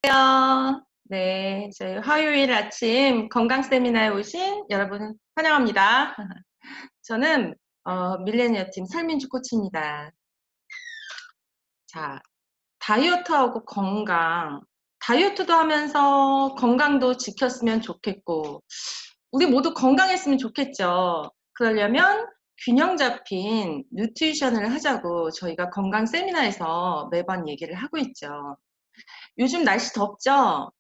안녕하세요. 네, 저희 화요일 아침 건강 세미나에 오신 여러분 환영합니다. 저는 밀레니어 팀 설민주 코치입니다. 자, 다이어트하고 건강, 다이어트도 하면서 건강도 지켰으면 좋겠고, 우리 모두 건강했으면 좋겠죠. 그러려면 균형 잡힌 뉴트리션을 하자고 저희가 건강 세미나에서 매번 얘기를 하고 있죠. 요즘 날씨 덥죠?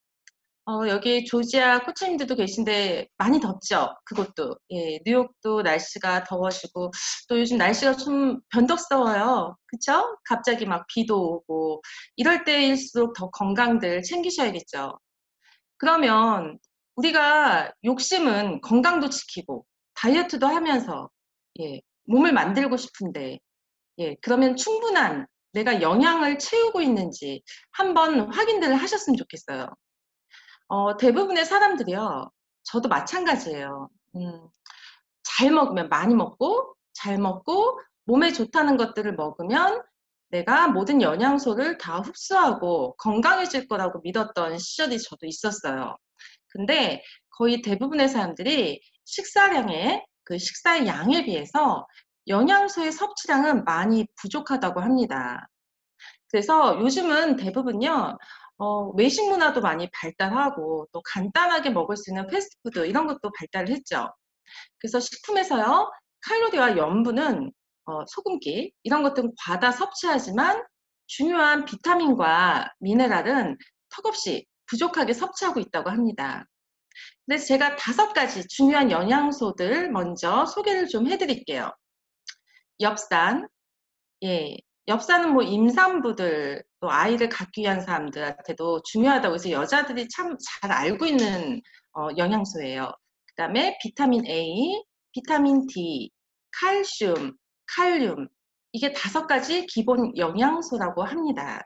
여기 조지아 코치님들도 계신데 많이 덥죠? 그것도. 예, 뉴욕도 날씨가 더워지고 또 요즘 날씨가 좀 변덕스러워요. 그쵸? 갑자기 막 비도 오고 이럴 때일수록 더 건강들 챙기셔야겠죠. 그러면 우리가 욕심은 건강도 지키고 다이어트도 하면서 예, 몸을 만들고 싶은데 예, 그러면 충분한 내가 영양을 채우고 있는지 한번 확인들을 하셨으면 좋겠어요. 대부분의 사람들이요. 저도 마찬가지예요. 잘 먹으면 많이 먹고, 잘 먹고, 몸에 좋다는 것들을 먹으면 내가 모든 영양소를 다 흡수하고 건강해질 거라고 믿었던 시절이 저도 있었어요. 근데 거의 대부분의 사람들이 식사량에, 그 식사의 양에 비해서 영양소의 섭취량은 많이 부족하다고 합니다. 그래서 요즘은 대부분요, 외식 문화도 많이 발달하고 또 간단하게 먹을 수 있는 패스트푸드 이런 것도 발달을 했죠. 그래서 식품에서요, 칼로리와 염분은 소금기 이런 것들은 과다 섭취하지만 중요한 비타민과 미네랄은 턱없이 부족하게 섭취하고 있다고 합니다. 그래서 제가 5가지 중요한 영양소들 먼저 소개를 좀 해드릴게요. 엽산, 예. 엽산은 뭐 임산부들 또 아이를 갖기 위한 사람들한테도 중요하다고 해서 여자들이 참 잘 알고 있는 영양소예요. 그다음에 비타민 A, 비타민 D, 칼슘, 칼륨 이게 5가지 기본 영양소라고 합니다.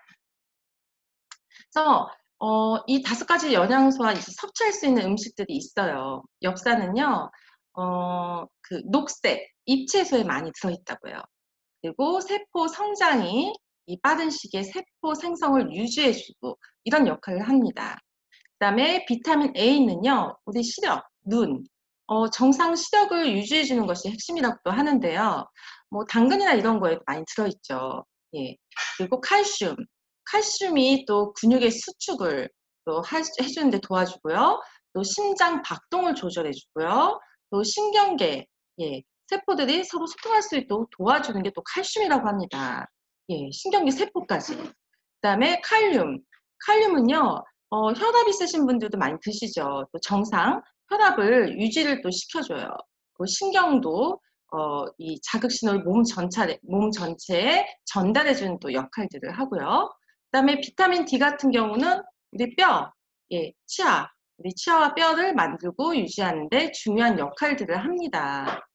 그래서 이 5가지 영양소와 이제 섭취할 수 있는 음식들이 있어요. 엽산은요, 그 녹색 잎채소에 많이 들어있다고요. 그리고 세포 성장이 이 빠른 시기에 세포 생성을 유지해주고 이런 역할을 합니다. 그다음에 비타민 A는요, 우리 시력, 눈, 정상 시력을 유지해주는 것이 핵심이라고도 하는데요. 뭐 당근이나 이런 거에도 많이 들어있죠. 예. 그리고 칼슘, 칼슘이 또 근육의 수축을 또 해주는데 도와주고요. 또 심장 박동을 조절해주고요. 또 신경계, 예, 세포들이 서로 소통할 수 있도록 도와주는 게 또 칼슘이라고 합니다. 예, 신경계 세포까지. 그다음에 칼륨. 칼륨은요, 혈압 있으신 분들도 많이 드시죠. 또 정상 혈압을 유지를 또 시켜줘요. 그 신경도 이 자극 신호를 몸 전체에 전달해주는 또 역할들을 하고요. 그다음에 비타민 D 같은 경우는 우리 뼈, 예, 치아, 우리 치아와 뼈를 만들고 유지하는데 중요한 역할들을 합니다.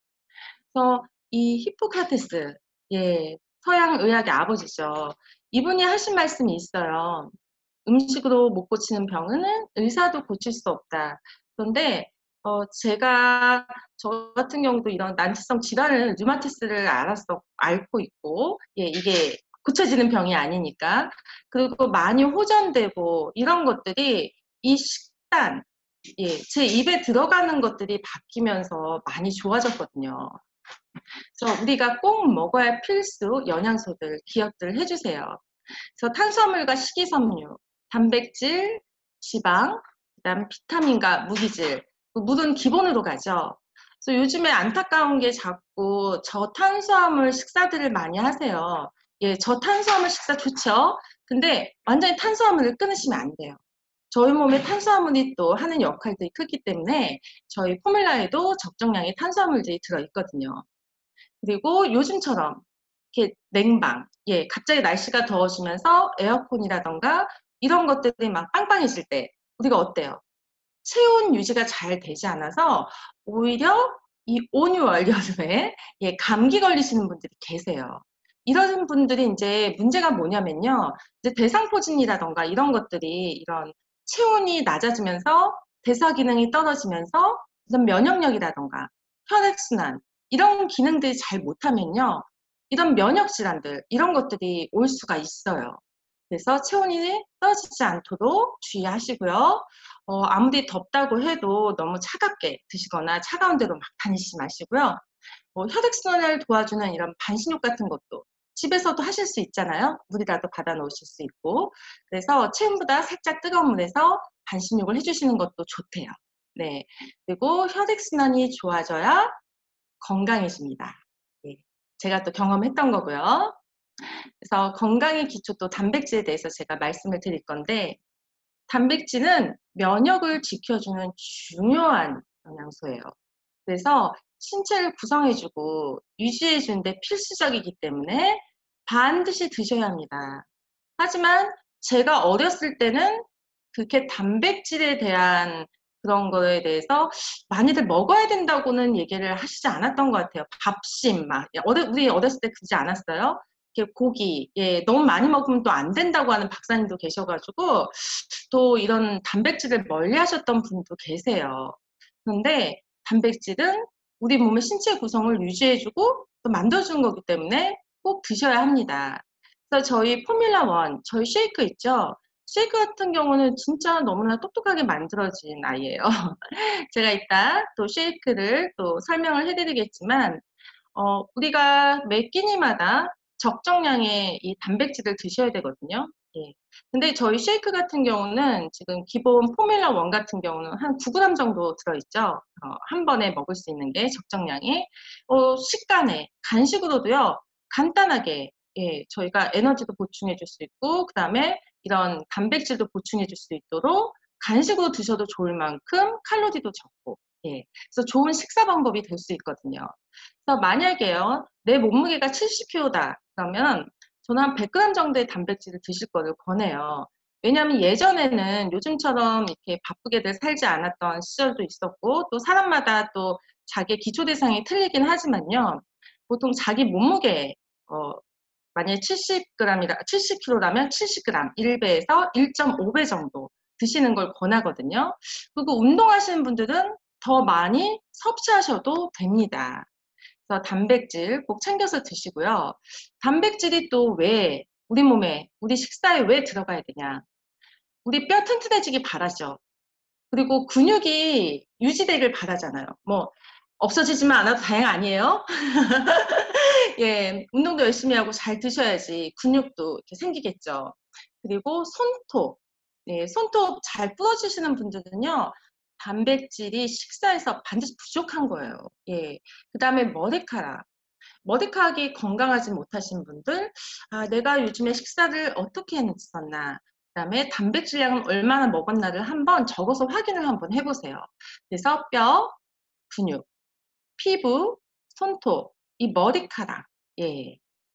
그래서 이 히포카테스, 예, 서양 의학의 아버지죠. 이분이 하신 말씀이 있어요. 음식으로 못 고치는 병은 의사도 고칠 수 없다. 그런데 저 같은 경우도 이런 난치성 질환을 류마티스를 앓고 있고, 예, 이게 고쳐지는 병이 아니니까. 그리고 많이 호전되고 이런 것들이 이 식단, 예, 제 입에 들어가는 것들이 바뀌면서 많이 좋아졌거든요. 그래서 우리가 꼭 먹어야 할 필수 영양소들 기억들 해주세요. 그래서 탄수화물과 식이섬유, 단백질, 지방, 그다음 비타민과 무기질, 물은 기본으로 가죠. 그래서 요즘에 안타까운 게 자꾸 저탄수화물 식사들을 많이 하세요. 예, 저탄수화물 식사 좋죠. 근데 완전히 탄수화물을 끊으시면 안 돼요. 저희 몸에 탄수화물이 또 하는 역할들이 크기 때문에 저희 포뮬라에도 적정량의 탄수화물들이 들어있거든요. 그리고 요즘처럼 이렇게 냉방, 예, 갑자기 날씨가 더워지면서 에어컨이라던가 이런 것들이 막 빵빵해질 때 우리가 어때요? 체온 유지가 잘 되지 않아서 오히려 이 온유월 여름에 예, 감기 걸리시는 분들이 계세요. 이런 분들이 이제 문제가 뭐냐면요. 이제 대상포진이라던가 이런 것들이 이런 체온이 낮아지면서 대사 기능이 떨어지면서 이런 면역력이라던가 혈액순환 이런 기능들이 잘 못하면요. 이런 면역 질환들 이런 것들이 올 수가 있어요. 그래서 체온이 떨어지지 않도록 주의하시고요. 아무리 덥다고 해도 너무 차갑게 드시거나 차가운 데로 막 다니시지 마시고요. 혈액순환을 도와주는 이런 반신욕 같은 것도 집에서도 하실 수 있잖아요. 물이라도 받아 놓으실 수 있고. 그래서 체온보다 살짝 뜨거운 물에서 반신욕을 해주시는 것도 좋대요. 네. 그리고 혈액순환이 좋아져야 건강해집니다. 예. 제가 또 경험했던 거고요. 그래서 건강의 기초 또 단백질에 대해서 제가 말씀을 드릴 건데, 단백질은 면역을 지켜주는 중요한 영양소예요. 그래서 신체를 구성해주고 유지해주는 데 필수적이기 때문에 반드시 드셔야 합니다. 하지만 제가 어렸을 때는 그렇게 단백질에 대한 그런 거에 대해서 많이들 먹어야 된다고는 얘기를 하시지 않았던 것 같아요. 밥심 막 우리 어렸을 때 그러지 않았어요? 이렇게 고기 너무 많이 먹으면 또 안 된다고 하는 박사님도 계셔가지고 또 이런 단백질을 멀리하셨던 분도 계세요. 그런데 단백질은 우리 몸의 신체 구성을 유지해주고 또 만들어주는 거기 때문에 꼭 드셔야 합니다. 그래서 저희 포뮬라1, 저희 쉐이크 있죠? 쉐이크 같은 경우는 진짜 너무나 똑똑하게 만들어진 아이예요. 제가 이따 또 쉐이크를 또 설명을 해드리겠지만, 우리가 매 끼니마다 적정량의 이 단백질을 드셔야 되거든요. 예. 근데 저희 쉐이크 같은 경우는 지금 기본 포뮬라 1 같은 경우는 한 9g 정도 들어있죠. 한 번에 먹을 수 있는 게 적정량이. 식간에, 간식으로도요, 간단하게, 저희가 에너지도 보충해 줄 수 있고, 그 다음에 이런 단백질도 보충해 줄 수 있도록 간식으로 드셔도 좋을 만큼 칼로리도 적고, 그래서 좋은 식사 방법이 될 수 있거든요. 그래서 만약에요, 내 몸무게가 70kg다. 그러면 저는 한 100g 정도의 단백질을 드실 거를 권해요. 왜냐하면 예전에는 요즘처럼 이렇게 바쁘게들 살지 않았던 시절도 있었고, 또 사람마다 또 자기의 기초 대상이 틀리긴 하지만요. 보통 자기 몸무게, 만약에 70kg라면 70g, 1배에서 1.5배 정도 드시는 걸 권하거든요. 그리고 운동하시는 분들은 더 많이 섭취하셔도 됩니다. 그래서 단백질 꼭 챙겨서 드시고요. 단백질이 또 왜 우리 몸에, 우리 식사에 왜 들어가야 되냐? 우리 뼈 튼튼해지기 바라죠. 그리고 근육이 유지되길 바라잖아요. 뭐 없어지지만 않아도 다행 아니에요? 운동도 열심히 하고 잘 드셔야지 근육도 이렇게 생기겠죠. 그리고 손톱. 손톱 잘 부러지시는 분들은요, 단백질이 식사에서 반드시 부족한 거예요. 그 다음에 머리카락. 머리카락이 건강하지 못하신 분들, 내가 요즘에 식사를 어떻게 했었나, 그다음에 단백질량은 얼마나 먹었나를 한번 적어서 확인을 한번 해보세요. 그래서 뼈, 근육, 피부, 손톱, 이 머리카락,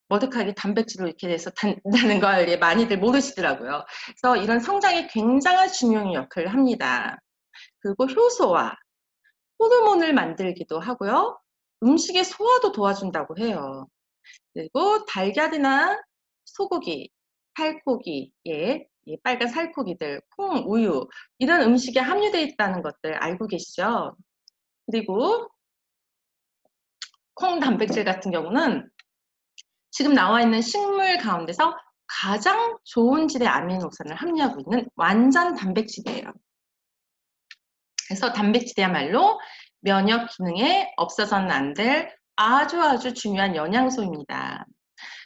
머리카락이 단백질로 이렇게 돼서 단다는 걸 많이들 모르시더라고요. 그래서 이런 성장에 굉장한 중요한 역할을 합니다. 그리고 효소와 호르몬을 만들기도 하고요. 음식의 소화도 도와준다고 해요. 그리고 달걀이나 소고기, 살코기, 빨간 살코기들, 콩, 우유 이런 음식에 함유되어 있다는 것들 알고 계시죠? 그리고 콩 단백질 같은 경우는 지금 나와 있는 식물 가운데서 가장 좋은 질의 아미노산을 함유하고 있는 완전 단백질이에요. 그래서 단백질이야말로 면역 기능에 없어서는 안 될 아주 중요한 영양소입니다.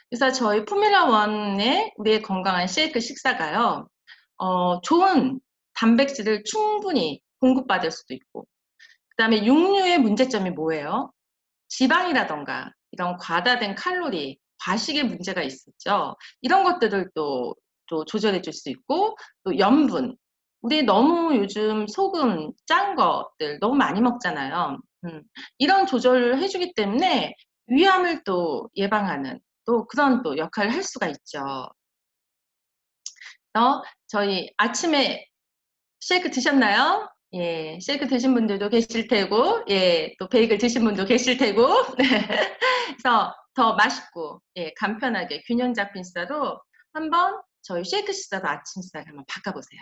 그래서 저희 포뮬라1의 우리의 건강한 쉐이크 식사가요, 좋은 단백질을 충분히 공급받을 수도 있고, 그 다음에 육류의 문제점이 뭐예요? 지방이라던가 이런 과다된 칼로리, 과식의 문제가 있었죠. 이런 것들을 또 조절해 줄 수 있고, 또 염분. 우리 너무 요즘 소금, 짠 것들 너무 많이 먹잖아요. 이런 조절을 해주기 때문에 위암을 또 예방하는 또 그런 또 역할을 할 수가 있죠. 저희 아침에 쉐이크 드셨나요? 쉐이크 드신 분들도 계실 테고, 또 베이글 드신 분도 계실 테고, 그래서 더 맛있고, 간편하게 균형 잡힌 식사로 한번 저희 쉐이크 식사도 아침 식사를 한번 바꿔보세요.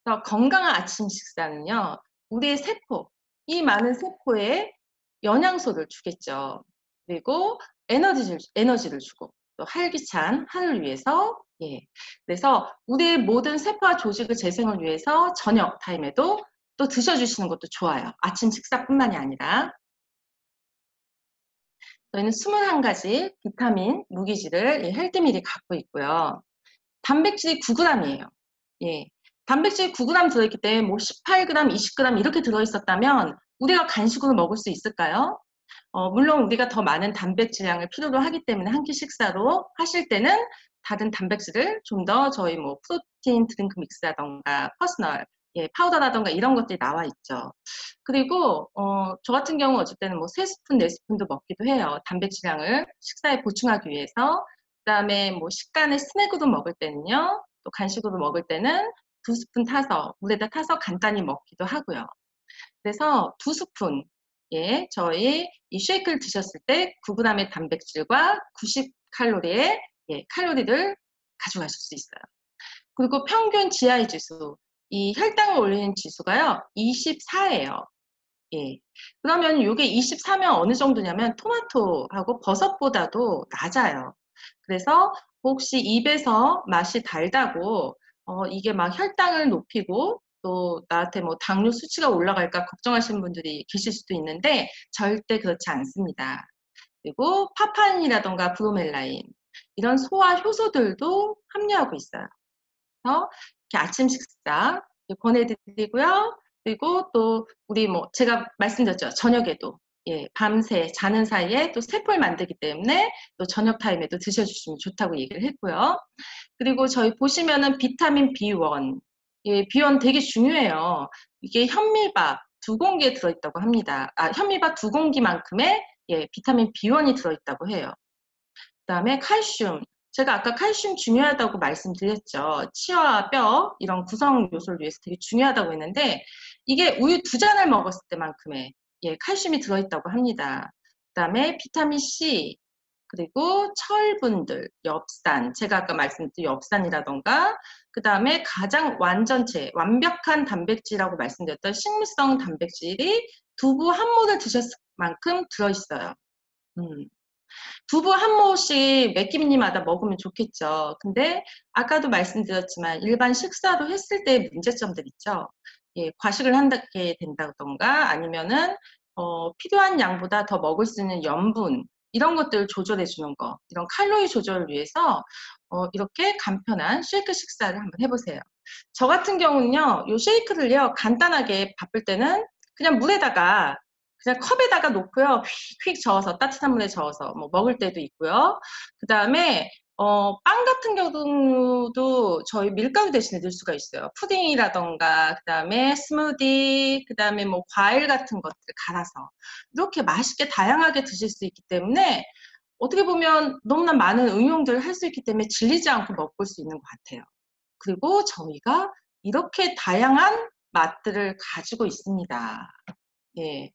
그래서 건강한 아침 식사는요, 우리의 세포, 이 많은 세포에 영양소를 주겠죠. 그리고 에너지를 주고, 또 활기찬 하루를 위해서 예. 그래서 우리의 모든 세포와 조직의 재생을 위해서 저녁 타임에도 또 드셔주시는 것도 좋아요. 아침 식사뿐만이 아니라. 저희는 21가지 비타민, 무기질을 이 헬스밀이 갖고 있고요. 단백질이 9g이에요. 예. 단백질이 9g 들어있기 때문에 뭐 18g, 20g 이렇게 들어있었다면 우리가 간식으로 먹을 수 있을까요? 물론 우리가 더 많은 단백질량을 필요로 하기 때문에 한 끼 식사로 하실 때는 다른 단백질을 좀 더 저희 뭐 프로틴 드링크 믹스라던가 퍼스널, 예, 파우더라던가 이런 것들이 나와 있죠. 그리고 저 같은 경우 어쩔 때는 뭐 3스푼, 4스푼도 먹기도 해요. 단백질량을 식사에 보충하기 위해서. 그다음에 뭐 식간에 스낵으로 먹을 때는요. 또 간식으로 먹을 때는 2스푼 타서 물에다 타서 간단히 먹기도 하고요. 그래서 2스푼, 예, 저희 이 쉐이크를 드셨을 때 9g의 단백질과 90칼로리의 예, 칼로리를 가져가실 수 있어요. 그리고 평균 GI 지수, 이 혈당을 올리는 지수가요, 24예요. 예. 그러면 이게 24면 어느 정도냐면 토마토하고 버섯보다도 낮아요. 그래서 혹시 입에서 맛이 달다고 이게 막 혈당을 높이고 또 나한테 뭐 당뇨 수치가 올라갈까 걱정하시는 분들이 계실 수도 있는데 절대 그렇지 않습니다. 그리고 파파인이라던가 브로멜라인 이런 소화 효소들도 함유하고 있어요. 그래서 이렇게 아침 식사 권해드리고요. 그리고 또 우리 뭐 제가 말씀드렸죠. 저녁에도 예, 밤새 자는 사이에 또 세포를 만들기 때문에 또 저녁 타임에도 드셔주시면 좋다고 얘기를 했고요. 그리고 저희 보시면은 비타민 B1, 예, B1 되게 중요해요. 이게 현미밥 2공기에 들어있다고 합니다. 현미밥 2공기만큼의 예, 비타민 B1이 들어있다고 해요. 그다음에 칼슘. 제가 아까 칼슘 중요하다고 말씀드렸죠. 치아와 뼈 이런 구성 요소를 위해서 되게 중요하다고 했는데 이게 우유 2잔을 먹었을 때만큼의 예, 칼슘이 들어있다고 합니다. 그다음에 비타민 C 그리고 철분들, 엽산, 제가 아까 말씀드린 엽산이라던가 그다음에 가장 완전체, 완벽한 단백질이라고 말씀드렸던 식물성 단백질이 두부 한 모를 드셨을 만큼 들어있어요. 두부 한 모씩 몇 끼니마다 먹으면 좋겠죠. 근데 아까도 말씀드렸지만 일반 식사로 했을 때의 문제점들 있죠. 예, 과식을 한다게 된다던가 아니면은 필요한 양보다 더 먹을 수 있는 염분 이런 것들을 조절해 주는 거, 이런 칼로리 조절을 위해서 이렇게 간편한 쉐이크 식사를 한번 해보세요. 저 같은 경우는요, 요 쉐이크를요 간단하게 바쁠 때는 그냥 물에다가 그냥 컵에다가 놓고요. 휙휙 저어서 따뜻한 물에 저어서 뭐 먹을 때도 있고요. 그다음에 빵 같은 경우도 저희 밀가루 대신에 넣을 수가 있어요. 푸딩이라던가 그다음에 스무디, 그다음에 뭐 과일 같은 것들 갈아서 이렇게 맛있게 다양하게 드실 수 있기 때문에 어떻게 보면 너무나 많은 응용들을 할 수 있기 때문에 질리지 않고 먹을 수 있는 것 같아요. 그리고 저희가 이렇게 다양한 맛들을 가지고 있습니다. 예.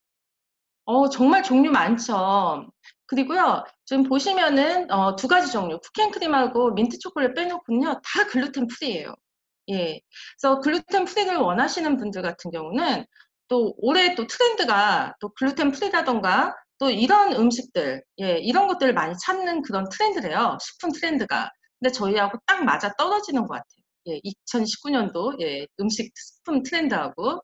정말 종류 많죠. 그리고요, 지금 보시면은 2가지 종류, 쿠키앤크림하고 민트 초콜릿 빼놓고는요, 다 글루텐 프리예요. 예. 그래서 글루텐 프리를 원하시는 분들 같은 경우는 또 올해 또 트렌드가 또 글루텐 프리라던가 또 이런 음식들, 예, 이런 것들을 많이 찾는 그런 트렌드래요. 식품 트렌드가. 근데 저희하고 딱 맞아 떨어지는 것 같아요. 예, 2019년도 예, 음식 식품 트렌드하고.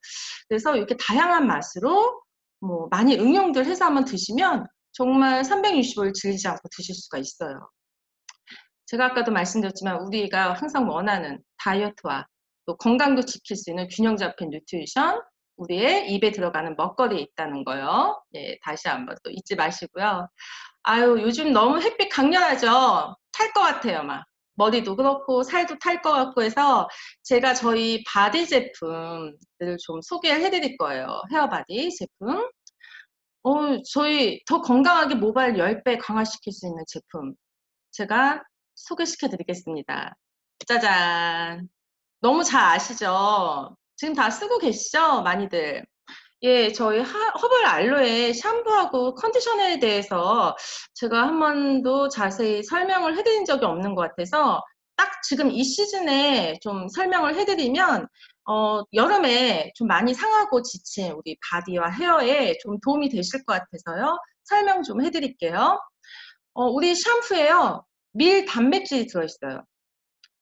그래서 이렇게 다양한 맛으로 뭐 많이 응용들 해서 한번 드시면 정말 365일 질리지 않고 드실 수가 있어요. 제가 아까도 말씀드렸지만 우리가 항상 원하는 다이어트와 또 건강도 지킬 수 있는 균형 잡힌 뉴트리션, 우리의 입에 들어가는 먹거리에 있다는 거요. 예, 다시 한번 또 잊지 마시고요. 아유, 요즘 너무 햇빛 강렬하죠? 탈 것 같아요, 막. 머리도 그렇고 살도 탈 것 같고 해서 제가 저희 바디 제품들을 좀 소개를 해드릴 거예요. 헤어바디 제품. 저희 더 건강하게 모발 10배 강화시킬 수 있는 제품 제가 소개시켜 드리겠습니다. 짜잔. 너무 잘 아시죠? 지금 다 쓰고 계시죠? 많이들. 예, 저희 허벌 알로에 샴푸하고 컨디셔너에 대해서 제가 한 번도 자세히 설명을 해드린 적이 없는 것 같아서 딱 지금 이 시즌에 좀 설명을 해드리면 여름에 좀 많이 상하고 지친 우리 바디와 헤어에 좀 도움이 되실 것 같아서요. 설명 좀 해드릴게요. 우리 샴푸에요. 밀 단백질이 들어있어요.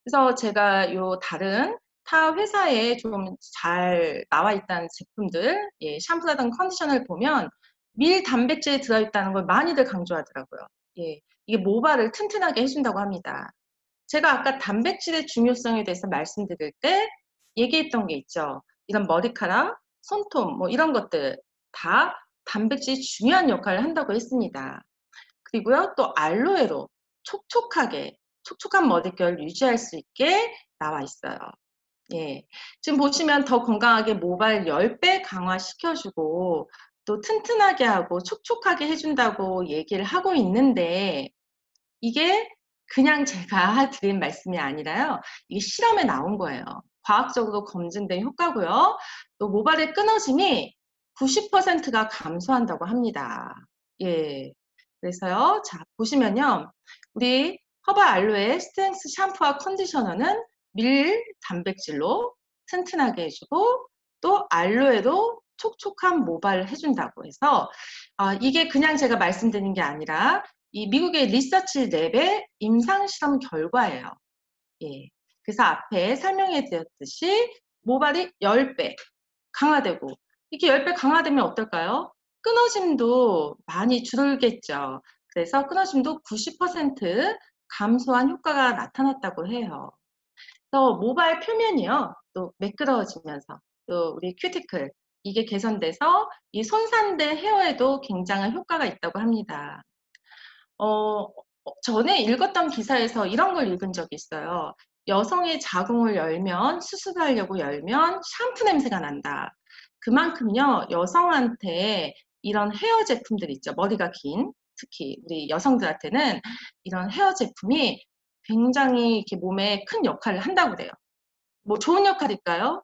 그래서 제가 요 다른 타 회사에 좀 잘 나와 있다는 제품들, 예, 샴푸라든가 컨디셔너를 보면 밀 단백질이 들어있다는 걸 많이들 강조하더라고요. 예, 이게 모발을 튼튼하게 해준다고 합니다. 제가 아까 단백질의 중요성에 대해서 말씀드릴 때 얘기했던 게 있죠. 이런 머리카락, 손톱, 뭐 이런 것들 다 단백질이 중요한 역할을 한다고 했습니다. 그리고요, 또 알로에로 촉촉한 머릿결 유지할 수 있게 나와 있어요. 예. 지금 보시면 더 건강하게 모발 10배 강화시켜주고 또 튼튼하게 하고 촉촉하게 해준다고 얘기를 하고 있는데 이게 그냥 제가 드린 말씀이 아니라요. 이게 실험에 나온 거예요. 과학적으로 검증된 효과고요. 또 모발의 끊어짐이 90%가 감소한다고 합니다. 예. 그래서요. 자, 보시면요. 우리 허바 알로에 스트렝스 샴푸와 컨디셔너는 밀 단백질로 튼튼하게 해주고 또 알로에로 촉촉한 모발을 해준다고 해서 이게 그냥 제가 말씀드린 게 아니라 이 미국의 리서치 랩의 임상 실험 결과예요. 예. 그래서 앞에 설명해 드렸듯이 모발이 10배 강화되고 이렇게 10배 강화되면 어떨까요? 끊어짐도 많이 줄겠죠. 그래서 끊어짐도 90% 감소한 효과가 나타났다고 해요. 그래서 모발 표면이요. 또 매끄러워지면서 또 우리 큐티클 이게 개선돼서 이 손상된 헤어에도 굉장한 효과가 있다고 합니다. 전에 읽었던 기사에서 이런 걸 읽은 적이 있어요. 여성의 자궁을 열면, 수술하려고 열면 샴푸 냄새가 난다. 그만큼요, 여성한테 이런 헤어 제품들 있죠. 머리가 긴, 특히 우리 여성들한테는 이런 헤어 제품이 굉장히 이렇게 몸에 큰 역할을 한다고 그래요. 뭐 좋은 역할일까요?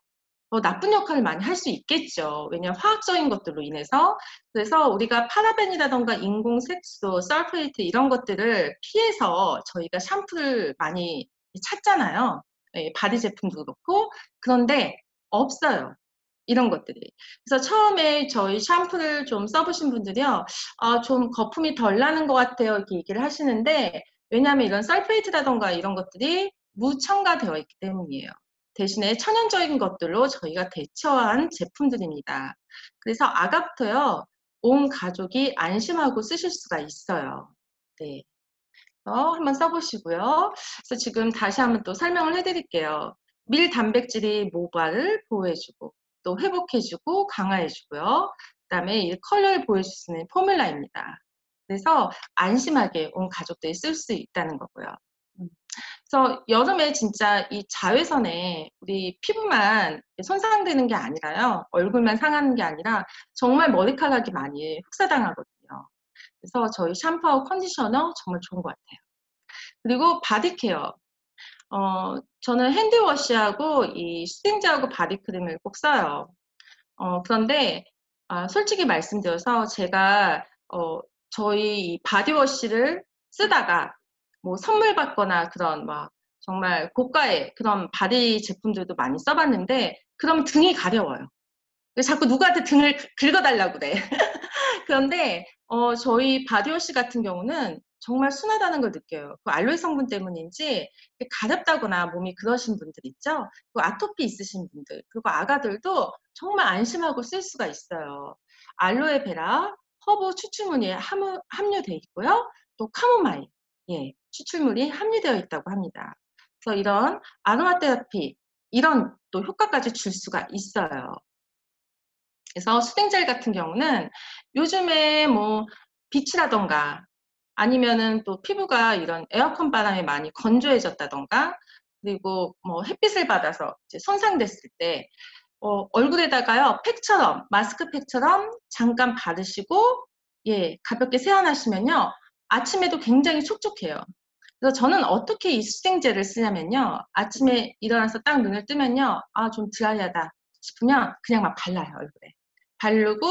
나쁜 역할을 많이 할 수 있겠죠. 왜냐하면 화학적인 것들로 인해서. 그래서 우리가 파라벤이라던가 인공 색소, 설페이트 이런 것들을 피해서 저희가 샴푸를 많이 찾잖아요. 예, 바디 제품도 그렇고. 그런데 없어요. 이런 것들이. 그래서 처음에 저희 샴푸를 좀 써보신 분들이요. 좀 거품이 덜 나는 것 같아요. 이렇게 얘기를 하시는데 왜냐하면 이런 설페이트라던가 이런 것들이 무첨가되어 있기 때문이에요. 대신에 천연적인 것들로 저희가 대처한 제품들입니다. 그래서 아가부터요, 온 가족이 안심하고 쓰실 수가 있어요. 네. 한번 써보시고요. 그래서 지금 다시 한번 또 설명을 해드릴게요. 밀 단백질이 모발을 보호해주고 또 회복해주고 강화해주고요. 그다음에 이 컬러를 보여줄 수 있는 포뮬라입니다. 그래서 안심하게 온 가족들이 쓸 수 있다는 거고요. 그래서 여름에 진짜 이 자외선에 우리 피부만 손상되는 게 아니라요. 얼굴만 상하는 게 아니라 정말 머리카락이 많이 흡사당하거든요. 그래서 저희 샴푸하고 컨디셔너 정말 좋은 것 같아요. 그리고 바디케어. 저는 핸드워시하고 이 수딩젤하고 바디크림을 꼭 써요. 그런데 솔직히 말씀드려서 제가 저희 이 바디워시를 쓰다가 뭐 선물 받거나 그런 막 정말 고가의 그런 바디 제품들도 많이 써봤는데 그러면 등이 가려워요. 자꾸 누구한테 등을 긁어달라고 그래. 그런데 저희 바디워시 같은 경우는 정말 순하다는 걸 느껴요. 그 알로에 성분 때문인지 가렵다거나 몸이 그러신 분들 있죠. 그 아토피 있으신 분들 그리고 아가들도 정말 안심하고 쓸 수가 있어요. 알로에베라 허브 추출물이 함유되어 있고요. 또 카모마일 추출물이 함유되어 있다고 합니다. 그래서 이런 아로마 테라피 이런 또 효과까지 줄 수가 있어요. 그래서 수딩젤 같은 경우는 요즘에 뭐 빛이라던가 아니면은 또 피부가 이런 에어컨 바람에 많이 건조해졌다던가 그리고 뭐 햇빛을 받아서 이제 손상됐을 때 얼굴에다가요 팩처럼 마스크팩처럼 잠깐 바르시고 가볍게 세안하시면요 아침에도 굉장히 촉촉해요. 그래서 저는 어떻게 이 수딩젤을 쓰냐면요 아침에 일어나서 딱 눈을 뜨면요 좀 드라이하다 싶으면 그냥 막 발라요 얼굴에. 바르고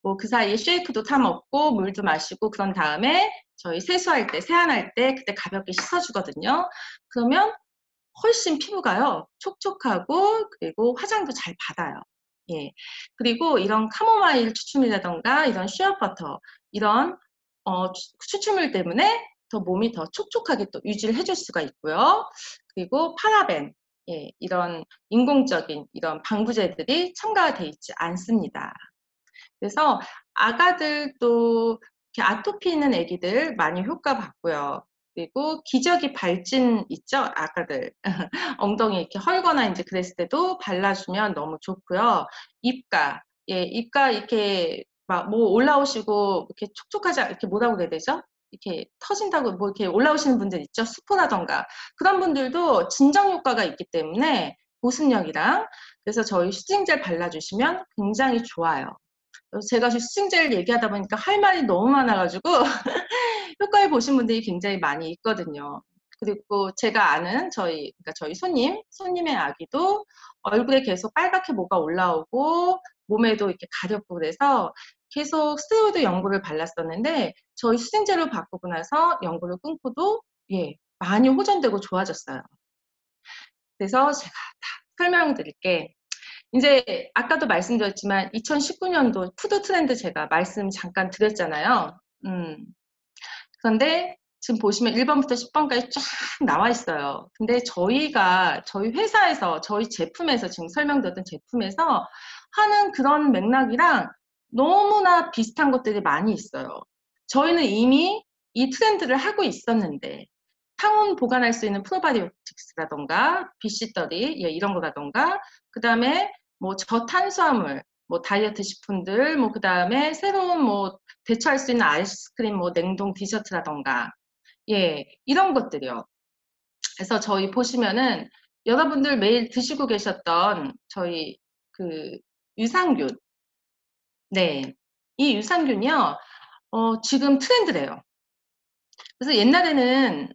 뭐 그 사이에 쉐이크도 타 먹고 물도 마시고 그런 다음에 저희 세수할 때 세안할 때 그때 가볍게 씻어주거든요. 그러면 훨씬 피부가요 촉촉하고 그리고 화장도 잘 받아요. 그리고 이런 카모마일 추출물이라던가 이런 쉬어버터 이런 추출물 때문에 더 몸이 더 촉촉하게 또 유지를 해줄 수가 있고요. 그리고 파라벤, 예, 이런 인공적인 이런 방부제들이 첨가가 돼 있지 않습니다. 그래서 아가들도 이렇게 아토피 있는 애기들 많이 효과 봤고요. 그리고 기저귀 발진 있죠? 아가들. 엉덩이 이렇게 헐거나 이제 그랬을 때도 발라주면 너무 좋고요. 입가, 예, 입가 이렇게 막 뭐 올라오시고 이렇게 촉촉하지 이렇게 뭐라고 그래야 되죠? 이렇게 터진다고 뭐 이렇게 올라오시는 분들 있죠? 스포라던가 그런 분들도 진정 효과가 있기 때문에 보습력이랑 그래서 저희 슈팅젤 발라주시면 굉장히 좋아요. 제가 슈팅젤 얘기하다 보니까 할 말이 너무 많아가지고 효과를 보신 분들이 굉장히 많이 있거든요. 그리고 제가 아는 그러니까 저희 손님의 아기도 얼굴에 계속 빨갛게 뭐가 올라오고 몸에도 이렇게 가렵고 그래서 계속 스테로이드 연고를 발랐었는데 저희 수생제로 바꾸고 나서 연고를 끊고도 예, 많이 호전되고 좋아졌어요. 그래서 제가 다 설명드릴게. 이제 아까도 말씀드렸지만 2019년도 푸드 트렌드 제가 말씀 잠깐 드렸잖아요. 그런데 지금 보시면 1번부터 10번까지 쫙 나와 있어요. 근데 저희 회사에서, 저희 제품에서 지금 설명드렸던 제품에서 하는 그런 맥락이랑 너무나 비슷한 것들이 많이 있어요. 저희는 이미 이 트렌드를 하고 있었는데 항온 보관할 수 있는 프로바이오틱스라던가 BC30 예, 이런 거라던가 그 다음에 뭐 저탄수화물 뭐 다이어트 식품들 뭐 그 다음에 새로운 뭐 대처할 수 있는 아이스크림 뭐 냉동 디저트라던가 예 이런 것들이요. 그래서 저희 보시면은 여러분들 매일 드시고 계셨던 저희 그 유산균 네 이 유산균이요 지금 트렌드래요. 그래서 옛날에는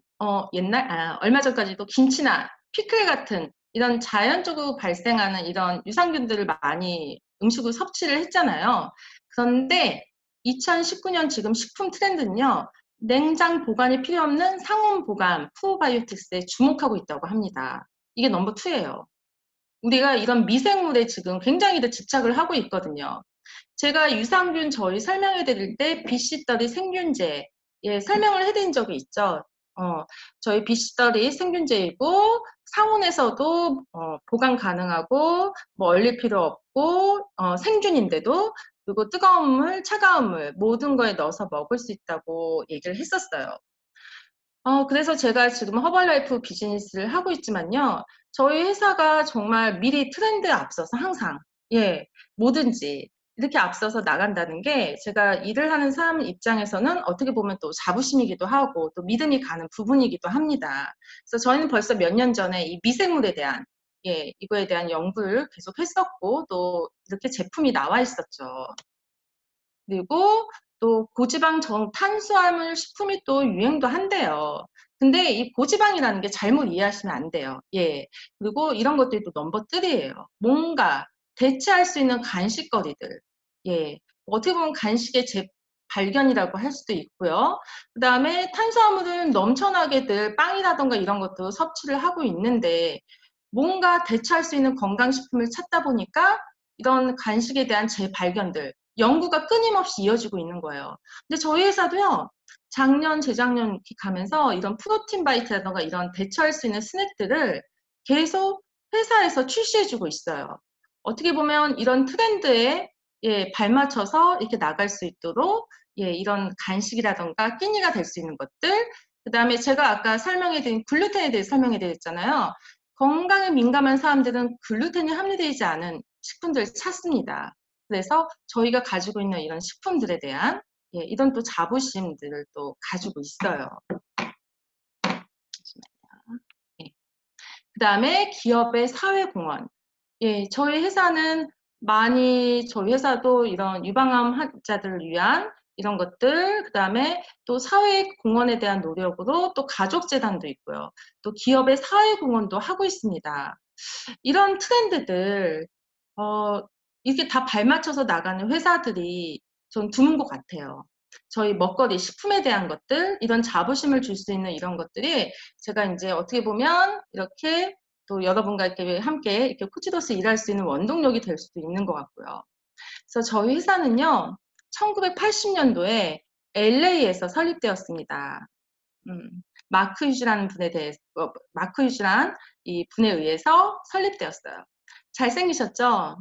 얼마 전까지도 김치나 피클 같은 이런 자연적으로 발생하는 이런 유산균들을 많이 음식으로 섭취를 했잖아요. 그런데 2019년 지금 식품 트렌드는요. 냉장 보관이 필요 없는 상온 보관 프로바이오틱스에 주목하고 있다고 합니다. 이게 넘버 2예요. 우리가 이런 미생물에 지금 굉장히 더 집착을 하고 있거든요. 제가 유산균 저희 설명해 드릴 때 BC30 생균제 예, 설명을 해드린 적이 있죠. 저희 BC30 생균제이고 상온에서도 보관 가능하고 뭐 얼릴 필요 없고 생균인데도 그리고 뜨거운 물, 차가운 물 모든 거에 넣어서 먹을 수 있다고 얘기를 했었어요. 그래서 제가 지금 허벌라이프 비즈니스를 하고 있지만요. 저희 회사가 정말 미리 트렌드에 앞서서 항상, 예, 뭐든지 이렇게 앞서서 나간다는 게 제가 일을 하는 사람 입장에서는 어떻게 보면 또 자부심이기도 하고 또 믿음이 가는 부분이기도 합니다. 그래서 저희는 벌써 몇 년 전에 이 미생물에 대한, 예, 이거에 대한 연구를 계속 했었고 또 이렇게 제품이 나와 있었죠. 그리고 또 고지방 저탄수화물 식품이 또 유행도 한대요. 근데 이 고지방이라는 게 잘못 이해하시면 안 돼요. 예. 그리고 이런 것들이 또 넘버 3예요. 뭔가 대체할 수 있는 간식거리들. 예. 어떻게 보면 간식의 재발견이라고 할 수도 있고요. 그 다음에 탄수화물은 넘쳐나게들 빵이라던가 이런 것도 섭취를 하고 있는데 뭔가 대체할 수 있는 건강식품을 찾다 보니까 이런 간식에 대한 재발견들, 연구가 끊임없이 이어지고 있는 거예요. 근데 저희 회사도요, 작년, 재작년 이렇게 가면서 이런 프로틴 바이트라던가 이런 대처할 수 있는 스낵들을 계속 회사에서 출시해주고 있어요. 어떻게 보면 이런 트렌드에 예, 발맞춰서 이렇게 나갈 수 있도록 예, 이런 간식이라던가 끼니가 될 수 있는 것들, 그 다음에 제가 아까 설명해드린 글루텐에 대해 설명해드렸잖아요. 건강에 민감한 사람들은 글루텐이 함유되지 않은 식품들을 찾습니다. 그래서 저희가 가지고 있는 이런 식품들에 대한 예, 이런 또 자부심들을 또 가지고 있어요. 예. 그 다음에 기업의 사회공헌. 예, 저희 회사는 저희 회사도 이런 유방암 환자들을 위한 이런 것들, 그 다음에 또 사회공헌에 대한 노력으로 또 가족재단도 있고요. 또 기업의 사회공헌도 하고 있습니다. 이런 트렌드들, 이렇게 다 발맞춰서 나가는 회사들이 전 드문 것 같아요. 저희 먹거리, 식품에 대한 것들, 이런 자부심을 줄 수 있는 이런 것들이 제가 이제 어떻게 보면 이렇게 또 여러분과 이렇게 함께 이렇게 코치로서 일할 수 있는 원동력이 될 수도 있는 것 같고요. 그래서 저희 회사는요, 1980년도에 LA에서 설립되었습니다. 마크 휴즈라는 분에 대해서, 마크 휴즈란 이 분에 의해서 설립되었어요. 잘생기셨죠?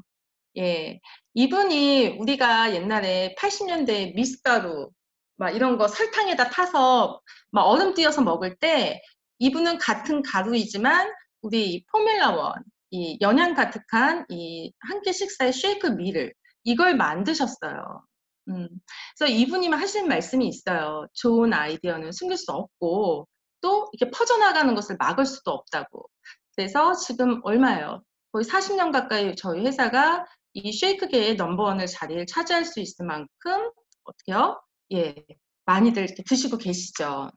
예. 이분이 우리가 옛날에 80년대 미숫가루, 막 이런 거 설탕에다 타서 막 얼음 띄어서 먹을 때 이분은 같은 가루이지만 우리 이 포뮬라 원, 이 영양 가득한 이 한 끼 식사의 쉐이크 밀을 이걸 만드셨어요. 그래서 이분이 하시는 말씀이 있어요. 좋은 아이디어는 숨길 수 없고 또 이렇게 퍼져나가는 것을 막을 수도 없다고. 그래서 지금 얼마예요? 거의 40년 가까이 저희 회사가 이 쉐이크계의 넘버원을 자리를 차지할 수 있을 만큼 어떻게요? 예, 많이들 이렇게 드시고 계시죠.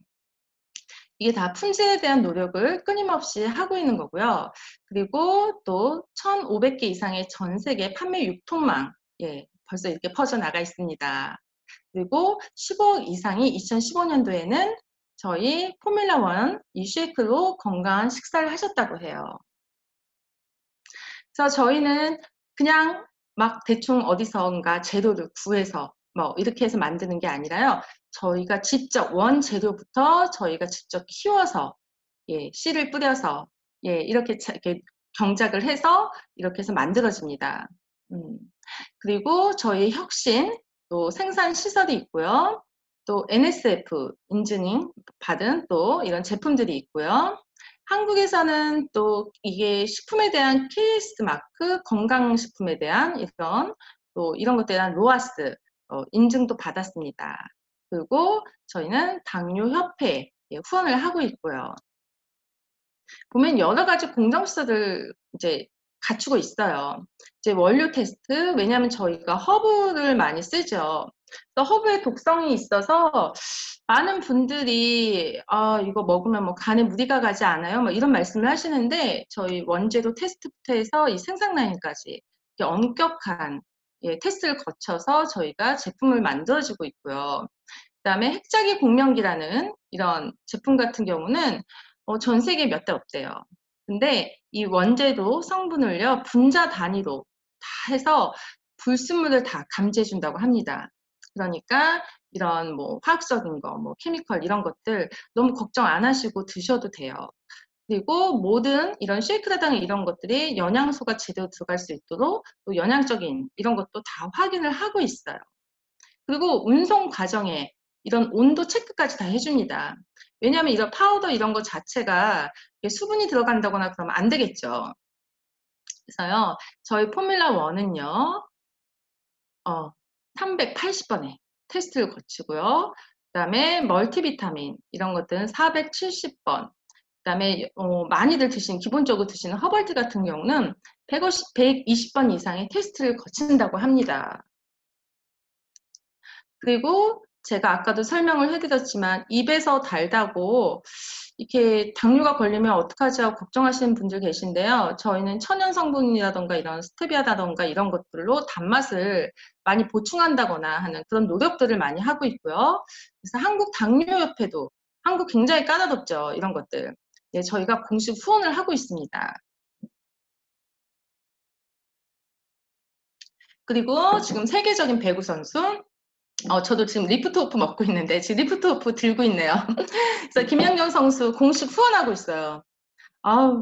이게 다 품질에 대한 노력을 끊임없이 하고 있는 거고요. 그리고 또 1,500개 이상의 전 세계 판매 유통망, 예, 벌써 이렇게 퍼져나가 있습니다. 그리고 15억 이상이 2015년도에는 저희 포뮬라 원 이 쉐이크로 건강한 식사를 하셨다고 해요. 그래서 저희는 그냥 막 대충 어디선가 재료를 구해서 뭐 이렇게 해서 만드는 게 아니라요. 저희가 직접 원재료부터 저희가 직접 키워서 예, 씨를 뿌려서 예, 이렇게 경작을 해서 이렇게 해서 만들어집니다. 그리고 저희 혁신 또 생산 시설이 있고요. 또 NSF 인증 받은 또 이런 제품들이 있고요. 한국에서는 또 이게 식품에 대한 KS 마크, 건강식품에 대한 이런 것들에 대한 로아스 인증도 받았습니다. 그리고 저희는 당뇨협회 후원을 하고 있고요. 보면 여러 가지 공정시설을 이제 갖추고 있어요. 이제 원료 테스트, 왜냐하면 저희가 허브를 많이 쓰죠. 그래서 허브의 독성이 있어서 많은 분들이 이거 먹으면 뭐 간에 무리가 가지 않아요? 뭐 이런 말씀을 하시는데 저희 원재료 테스트부터 해서 이 생산 라인까지 엄격한 테스트를 거쳐서 저희가 제품을 만들어지고 있고요. 그다음에 핵자기 공명기라는 이런 제품 같은 경우는 전 세계에 몇 대 없대요. 근데 이 원재료 성분을요 분자 단위로 다 해서 불순물을 다 감지해 준다고 합니다. 그러니까 이런 뭐 화학적인 거, 뭐 케미컬 이런 것들 너무 걱정 안 하시고 드셔도 돼요. 그리고 모든 이런 쉐이크라든가 이런 것들이 영양소가 제대로 들어갈 수 있도록 또 영양적인 이런 것도 다 확인을 하고 있어요. 그리고 운송 과정에 이런 온도 체크까지 다 해줍니다. 왜냐하면 이런 파우더 이런 것 자체가 수분이 들어간다거나 그러면 안 되겠죠. 그래서요, 저희 포뮬라 1은요, 380번의 테스트를 거치고요. 그 다음에 멀티비타민 이런 것들은 470번. 그 다음에 많이들 기본적으로 드시는 허벌티 같은 경우는 120번 이상의 테스트를 거친다고 합니다. 그리고 제가 아까도 설명을 해드렸지만 입에서 달다고 이렇게 당뇨가 걸리면 어떡하지 하고 걱정하시는 분들 계신데요. 저희는 천연 성분이라던가 이런 스테비아라던가 이런 것들로 단맛을 많이 보충한다거나 하는 그런 노력들을 많이 하고 있고요. 그래서 한국 당뇨협회도 한국 굉장히 까다롭죠. 이런 것들. 네, 저희가 공식 후원을 하고 있습니다. 그리고 지금 세계적인 배구 선수 저도 지금 리프트오프 먹고 있는데 지금 리프트오프 들고 있네요. 그래서 김연경 선수 공식 후원하고 있어요.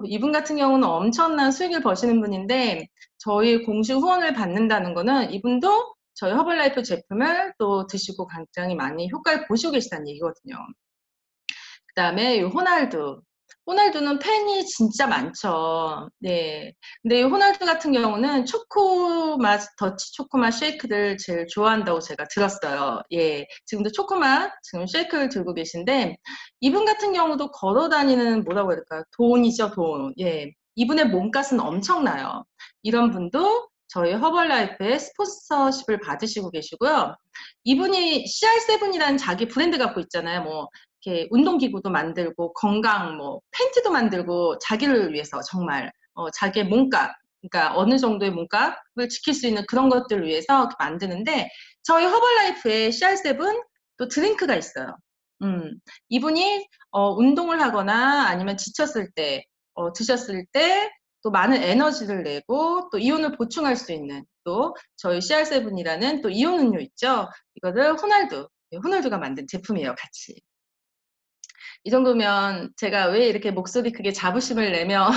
이분 같은 경우는 엄청난 수익을 버시는 분인데 저희 공식 후원을 받는다는 거는 이분도 저희 허벌라이프 제품을 또 드시고 굉장히 많이 효과를 보시고 계시다는 얘기거든요. 그 다음에 호날두. 호날두는 팬이 진짜 많죠. 네. 근데 이 호날두 같은 경우는 초코맛, 더치 초코맛 쉐이크를 제일 좋아한다고 제가 들었어요. 예. 지금도 초코맛, 지금 쉐이크를 들고 계신데, 이분 같은 경우도 걸어 다니는 뭐라고 해야 될까? 돈이죠, 돈. 예. 이분의 몸값은 엄청나요. 이런 분도 저희 허벌라이프의 스폰서십을 받으시고 계시고요. 이분이 CR7이라는 자기 브랜드 갖고 있잖아요. 뭐, 이렇게 운동기구도 만들고 건강 뭐 팬티도 만들고 자기를 위해서 정말 자기의 몸값 그러니까 어느 정도의 몸값을 지킬 수 있는 그런 것들을 위해서 만드는데 저희 허벌라이프에 CR7 또 드링크가 있어요. 이분이 운동을 하거나 아니면 지쳤을 때 드셨을 때 또 많은 에너지를 내고 또 이온을 보충할 수 있는 또 저희 CR7이라는 또 이온 음료 있죠. 이거를 호날두가 만든 제품이에요, 같이. 이 정도면 제가 왜 이렇게 목소리 크게 자부심을 내며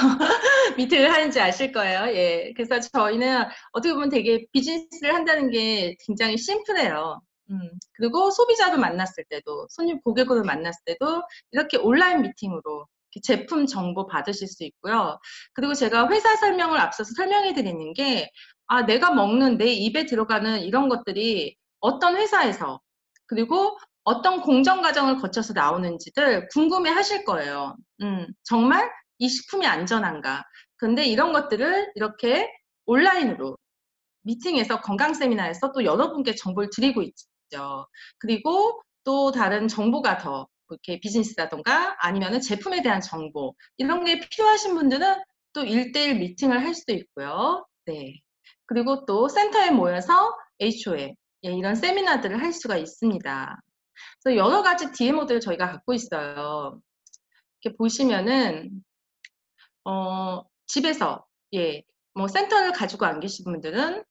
미팅을 하는지 아실 거예요. 예. 그래서 저희는 어떻게 보면 되게 비즈니스를 한다는 게 굉장히 심플해요. 그리고 소비자를 만났을 때도, 손님 고객을 만났을 때도 이렇게 온라인 미팅으로 이렇게 제품 정보 받으실 수 있고요. 그리고 제가 회사 설명을 앞서서 설명해 드리는 게, 아, 내가 먹는 내 입에 들어가는 이런 것들이 어떤 회사에서, 그리고 어떤 공정 과정을 거쳐서 나오는지들 궁금해 하실 거예요. 정말 이 식품이 안전한가? 근데 이런 것들을 이렇게 온라인으로 미팅에서 건강 세미나에서 또 여러분께 정보를 드리고 있죠. 그리고 또 다른 정보가 더 이렇게 비즈니스라던가 아니면은 제품에 대한 정보 이런 게 필요하신 분들은 또 1대1 미팅을 할 수도 있고요. 네. 그리고 또 센터에 모여서 HOM 예, 이런 세미나들을 할 수가 있습니다. 그래서 여러 가지 DMO들을 저희가 갖고 있어요. 이렇게 보시면은 집에서, 예, 뭐 센터를 가지고 안 계신 분들은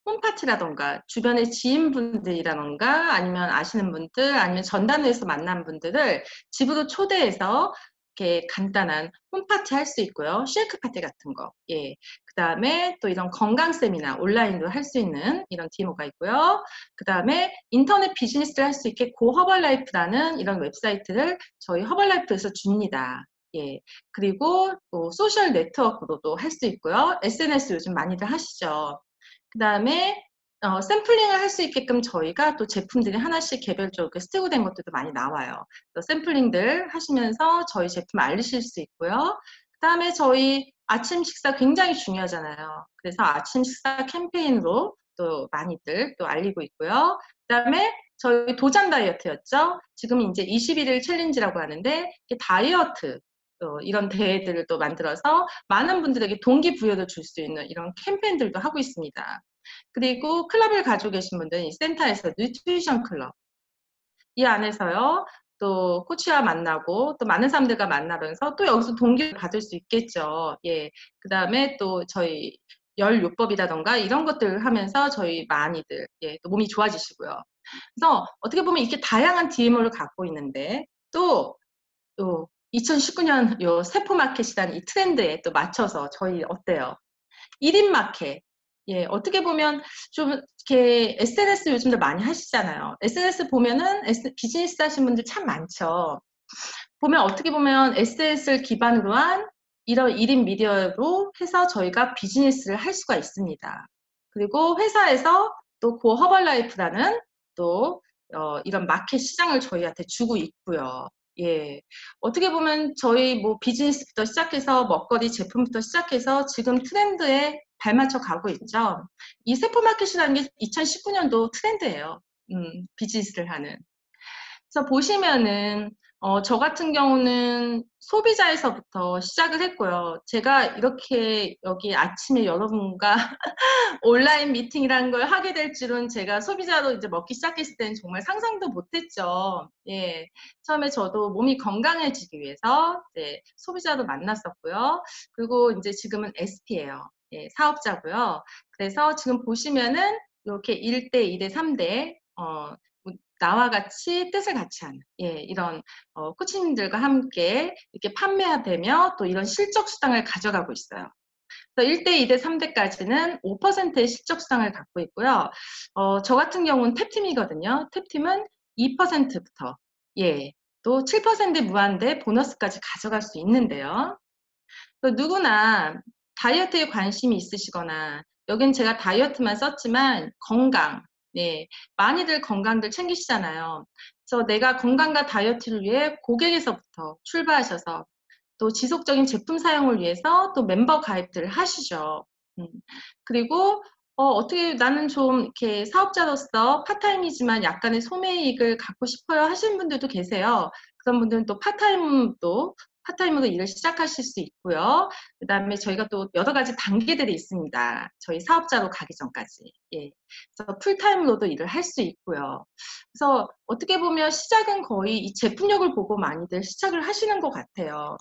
홈파티라던가 주변의 지인분들이라던가 아니면 아시는 분들 아니면 전단회에서 만난 분들을 집으로 초대해서 이렇게 간단한 홈파티 할 수 있고요. 쉐이크 파티 같은 거. 예. 그 다음에 또 이런 건강 세미나 온라인으로 할 수 있는 이런 디모가 있고요. 그 다음에 인터넷 비즈니스를 할 수 있게 고 허벌라이프라는 이런 웹사이트를 저희 허벌라이프에서 줍니다. 예. 그리고 또 소셜 네트워크로도 할 수 있고요. SNS 요즘 많이들 하시죠. 그 다음에 샘플링을 할 수 있게끔 저희가 또 제품들이 하나씩 개별적으로 스티그된 것들도 많이 나와요. 샘플링들 하시면서 저희 제품 알리실 수 있고요. 그 다음에 저희 아침 식사 굉장히 중요하잖아요. 그래서 아침 식사 캠페인으로 또 많이들 또 알리고 있고요. 그 다음에 저희 도전 다이어트였죠. 지금 이제 21일 챌린지라고 하는데 다이어트 이런 대회들을 또 만들어서 많은 분들에게 동기부여를 줄 수 있는 이런 캠페인들도 하고 있습니다. 그리고 클럽을 가지고 계신 분들은 이 센터에서 뉴트리션 클럽 이 안에서요 또 코치와 만나고 또 많은 사람들과 만나면서 또 여기서 동기를 받을 수 있겠죠. 예, 그 다음에 또 저희 열요법이라던가 이런 것들을 하면서 저희 많이들 예, 또 몸이 좋아지시고요. 그래서 어떻게 보면 이렇게 다양한 DMO를 갖고 있는데 또 2019년 요 세포 마켓이라는 이 트렌드에 또 맞춰서 저희 어때요? 1인 마켓. 예, 어떻게 보면 좀 이렇게 SNS 요즘도 많이 하시잖아요. SNS 보면은 비즈니스 하신 분들 참 많죠. 보면 어떻게 보면 SNS를 기반으로 한 이런 1인 미디어로 해서 저희가 비즈니스를 할 수가 있습니다. 그리고 회사에서 또 고 허벌라이프라는 또 이런 마켓 시장을 저희한테 주고 있고요. 예. 어떻게 보면 저희 뭐 비즈니스부터 시작해서 먹거리 제품부터 시작해서 지금 트렌드에 발맞춰 가고 있죠. 이 세포마켓이라는 게 2019년도 트렌드예요. 비즈니스를 하는. 그래서 보시면은 저 같은 경우는 소비자에서부터 시작을 했고요. 제가 이렇게 여기 아침에 여러분과 온라인 미팅이라는 걸 하게 될 줄은 제가 소비자로 이제 먹기 시작했을 때는 정말 상상도 못했죠. 예. 처음에 저도 몸이 건강해지기 위해서 이제 소비자도 만났었고요. 그리고 이제 지금은 SP예요. 예, 사업자고요. 그래서 지금 보시면은 이렇게 1대, 2대, 3대 나와 같이 뜻을 같이 하는 예, 이런 코치님들과 함께 이렇게 판매되며 또 이런 실적 수당을 가져가고 있어요. 그래서 1대, 2대, 3대까지는 5%의 실적 수당을 갖고 있고요. 저 같은 경우는 탭팀이거든요. 탭팀은 2%부터 예, 또 7% 무한대 보너스까지 가져갈 수 있는데요. 누구나 다이어트에 관심이 있으시거나 여긴 제가 다이어트만 썼지만 건강, 네, 많이들 건강들 챙기시잖아요. 그래서 내가 건강과 다이어트를 위해 고객에서부터 출발하셔서 또 지속적인 제품 사용을 위해서 또 멤버 가입들을 하시죠. 음. 그리고 어떻게 나는 좀 이렇게 사업자로서 파타임이지만 약간의 소매이익을 갖고 싶어요 하시는 분들도 계세요. 그런 분들은 또 파타임으로 일을 시작하실 수 있고요. 그 다음에 저희가 또 여러 가지 단계들이 있습니다. 저희 사업자로 가기 전까지. 예. 그래서 풀타임으로도 일을 할 수 있고요. 그래서 어떻게 보면 시작은 거의 이 제품력을 보고 많이들 시작을 하시는 것 같아요.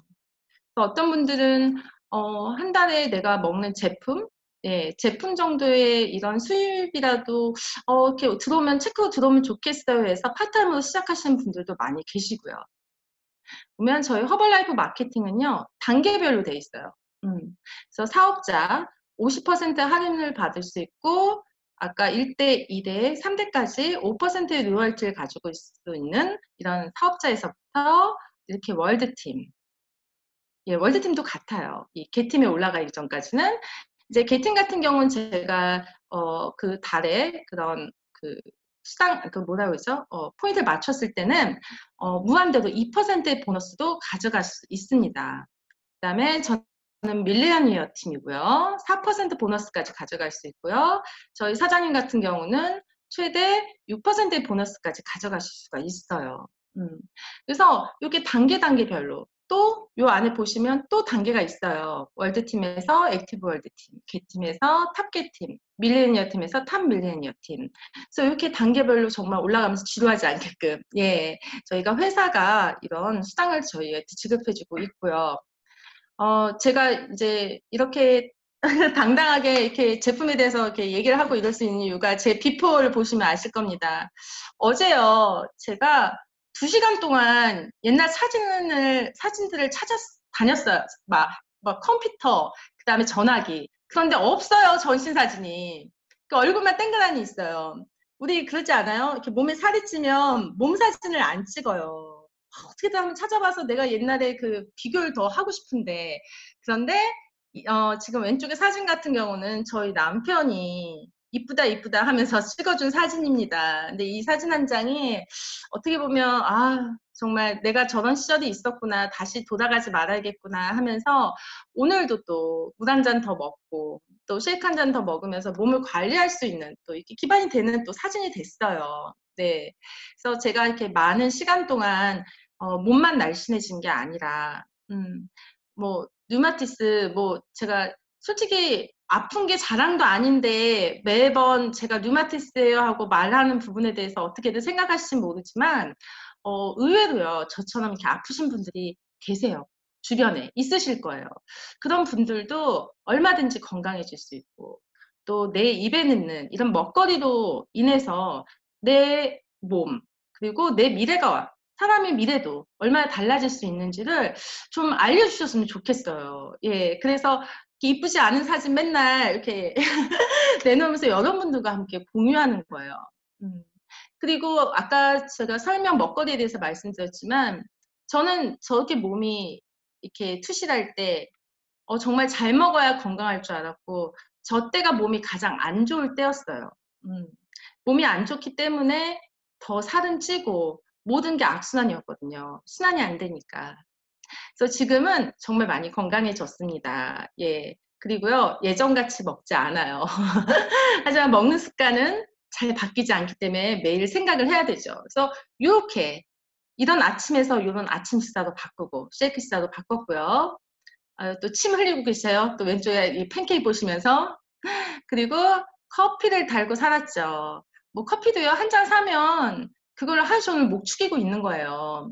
어떤 분들은 한 달에 내가 먹는 제품, 예, 제품 정도의 이런 수입이라도 이렇게 들어오면 체크가 들어오면 좋겠어요 해서 파타임으로 시작하시는 분들도 많이 계시고요. 보면 저희 허벌라이프 마케팅은요, 단계별로 돼 있어요. 그래서 사업자 50% 할인을 받을 수 있고, 아까 1대, 2대, 3대까지 5%의 로열티를 가지고 있을 수 있는 이런 사업자에서부터 이렇게 월드팀, 예, 월드팀도 같아요. 이 개팀에 올라가기 전까지는. 이제 개팀 같은 경우는 제가, 그 달에 그런 그 수당, 그 뭐라 그러죠? 포인트를 맞췄을 때는, 무한대로 2%의 보너스도 가져갈 수 있습니다. 그 다음에 저는 밀레니어 팀이고요. 4% 보너스까지 가져갈 수 있고요. 저희 사장님 같은 경우는 최대 6%의 보너스까지 가져가실 수가 있어요. 그래서 이렇게 단계별로 또 요 안에 보시면 또 단계가 있어요. 월드팀에서 액티브 월드팀, 개팀에서 탑 개팀, 밀레니어 팀에서 탑 밀레니어 팀. 그래서 이렇게 단계별로 정말 올라가면서 지루하지 않게끔, 예, 저희가 회사가 이런 수당을 저희한테 지급해주고 있고요. 제가 이제 이렇게 당당하게 이렇게 제품에 대해서 이렇게 얘기를 하고 이럴 수 있는 이유가 제 비포를 보시면 아실 겁니다. 어제요, 제가 2시간 동안 옛날 사진들을 찾아 다녔어요. 막 컴퓨터, 그 다음에 전화기. 그런데 없어요, 전신 사진이. 그 얼굴만 땡그라니 있어요. 우리 그러지 않아요? 이렇게 몸에 살이 찌면 몸 사진을 안 찍어요. 어떻게든 한번 찾아봐서 내가 옛날에 그 비교를 더 하고 싶은데. 그런데 지금 왼쪽에 사진 같은 경우는 저희 남편이 이쁘다 이쁘다 하면서 찍어준 사진입니다. 근데 이 사진 한 장이 어떻게 보면 정말 내가 저런 시절이 있었구나, 다시 돌아가지 말아야겠구나 하면서 오늘도 또 물 한 잔 더 먹고 또 쉐이크 한 잔 더 먹으면서 몸을 관리할 수 있는 또 이렇게 기반이 되는 또 사진이 됐어요. 네. 그래서 제가 이렇게 많은 시간 동안 몸만 날씬해진 게 아니라, 뭐, 류마티스, 뭐, 제가 솔직히 아픈 게 자랑도 아닌데 매번 제가 류마티스예요 하고 말하는 부분에 대해서 어떻게든 생각하실지 모르지만, 의외로요, 저처럼 이렇게 아프신 분들이 계세요. 주변에 있으실 거예요. 그런 분들도 얼마든지 건강해질 수 있고, 또 내 입에 넣는 이런 먹거리로 인해서 내 몸, 그리고 내 미래가, 사람의 미래도 얼마나 달라질 수 있는지를 좀 알려주셨으면 좋겠어요. 예, 그래서 이쁘지 않은 사진 맨날 이렇게 내놓으면서 여러분들과 함께 공유하는 거예요. 그리고 아까 제가 설명 먹거리에 대해서 말씀드렸지만, 저는 저렇게 몸이 이렇게 투실할 때 정말 잘 먹어야 건강할 줄 알았고, 저 때가 몸이 가장 안 좋을 때였어요. 몸이 안 좋기 때문에 더 살은 찌고 모든 게 악순환이었거든요. 순환이 안 되니까. 그래서 지금은 정말 많이 건강해졌습니다. 예. 그리고요, 예전같이 먹지 않아요. 하지만 먹는 습관은 잘 바뀌지 않기 때문에 매일 생각을 해야 되죠. 그래서 이렇게 이런 아침에서 이런 아침 식사도 바꾸고 쉐이크 식사도 바꿨고요. 또 침 흘리고 계세요. 또 왼쪽에 이 팬케이크 보시면서. 그리고 커피를 달고 살았죠. 뭐 커피도요, 한 잔 사면 그걸로 하루 종일 목 축이고 있는 거예요.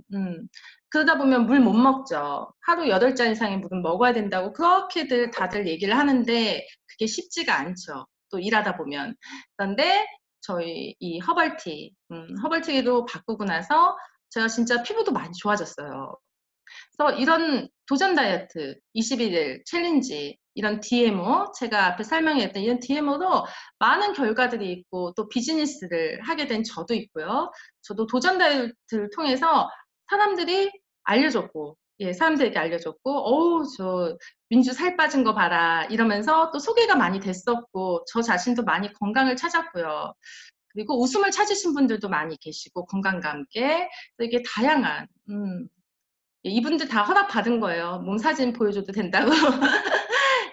그러다 보면 물 못 먹죠. 하루 8잔 이상의 물은 먹어야 된다고 그렇게들 다들 얘기를 하는데 그게 쉽지가 않죠. 또 일하다 보면. 그런데 저희 이 허벌티로 바꾸고 나서 제가 진짜 피부도 많이 좋아졌어요. 그래서 이런 도전 다이어트, 21일 챌린지, 이런 DMO, 제가 앞에 설명했던 이런 DMO로 많은 결과들이 있고 또 비즈니스를 하게 된 저도 있고요. 저도 도전 다이어트를 통해서 사람들이 알려줬고, 예, 사람들에게 알려줬고, 저 민주 살 빠진 거 봐라 이러면서 또 소개가 많이 됐었고, 저 자신도 많이 건강을 찾았고요. 그리고 웃음을 찾으신 분들도 많이 계시고, 건강과 함께. 이게 다양한, 이분들 다 허락받은 거예요. 몸 사진 보여줘도 된다고.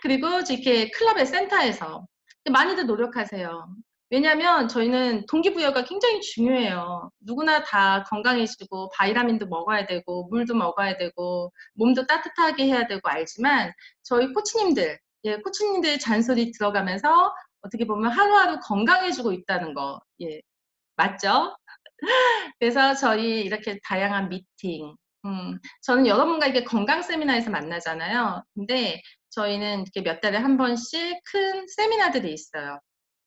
그리고 이렇게 클럽의 센터에서 많이들 노력하세요. 왜냐하면 저희는 동기부여가 굉장히 중요해요. 누구나 다 건강해지고 바이타민도 먹어야 되고 물도 먹어야 되고 몸도 따뜻하게 해야 되고 알지만 저희 코치님들, 예, 코치님들의 잔소리 들어가면서 어떻게 보면 하루하루 건강해지고 있다는 거, 예, 맞죠? 그래서 저희 이렇게 다양한 미팅, 저는 여러분과 이렇게 건강 세미나에서 만나잖아요. 근데 저희는 이렇게 몇 달에 한 번씩 큰 세미나들이 있어요.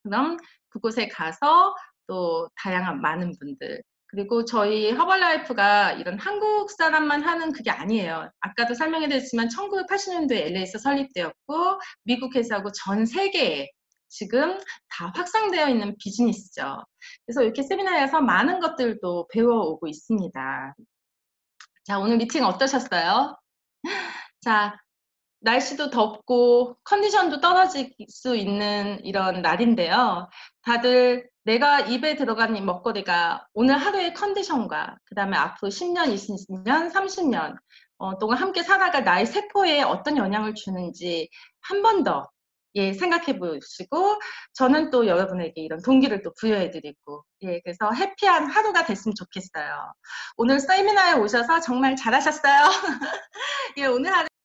그럼 그곳에 가서 또 다양한 많은 분들, 그리고 저희 허벌라이프가 이런 한국 사람만 하는 그게 아니에요. 아까도 설명해드렸지만 1980년도에 LA에서 설립되었고 미국 회사고 전 세계에 지금 다 확산되어 있는 비즈니스죠. 그래서 이렇게 세미나에서 많은 것들도 배워오고 있습니다. 자, 오늘 미팅 어떠셨어요? 자, 날씨도 덥고 컨디션도 떨어질 수 있는 이런 날인데요. 다들 내가 입에 들어가는 먹거리가 오늘 하루의 컨디션과 그 다음에 앞으로 10년, 20년, 30년 동안 함께 살아갈 나의 세포에 어떤 영향을 주는지 한 번 더 생각해 보시고 저는 또 여러분에게 이런 동기를 또 부여해 드리고 그래서 해피한 하루가 됐으면 좋겠어요. 오늘 세미나에 오셔서 정말 잘하셨어요. 오늘 하루